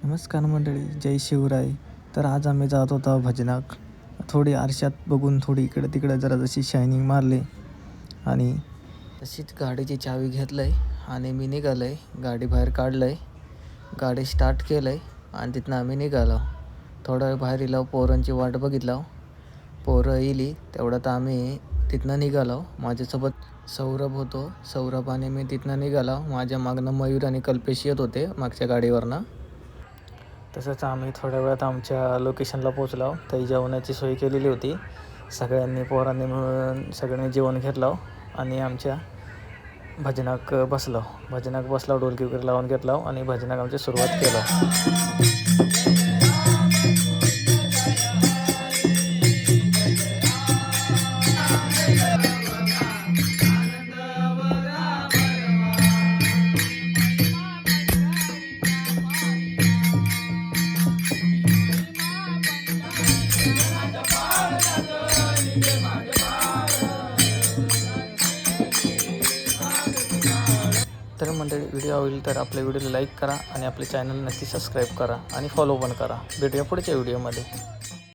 नमस्कार मंडळी, जय शिवराय. तर आज आम्ही जात होतो भजनाक. थोडी आरशात बघून थोडी इकडं तिकडं जरा जशी शायनिंग मारली आणि तशीच गाडीची चावी घेतलं आणि मी निघालो गाडी बाहेर काढलं गाडी स्टार्ट केलं आणि तिथनं आम्ही निघालो. थोडा वेळ बाहेर इलो, पोरांची वाट बघितलं. पोरं इली तेवढ्यात आम्ही तिथनं निघालो. माझ्यासोबत सौरभ होतो. सौरभ आणि मी तिथनं निघालो. माझ्या मागनं मयूर आणि कल्पेश येत होते मागच्या गाडीवरनं. तसंच आम्ही थोड्या वेळात आमच्या लोकेशनला पोचलो. काही जेवणाची सोय केलेली होती. सगळ्यांनी पोरांनी मिळून सगळ्यांनी जेवण घेतलं आणि आमच्या भजनाक बसलो. ढोलकी वगैरे लावून घेतला आणि भजनाक आमची सुरुवात केलं. तर मंडळी, व्हिडिओ आवडेल तर आपल्या व्हिडिओला लाईक करा आणि आपले चॅनल नक्की सबस्क्राईब करा आणि फॉलो पण करा. भेटूया पुढच्या व्हिडिओमध्ये.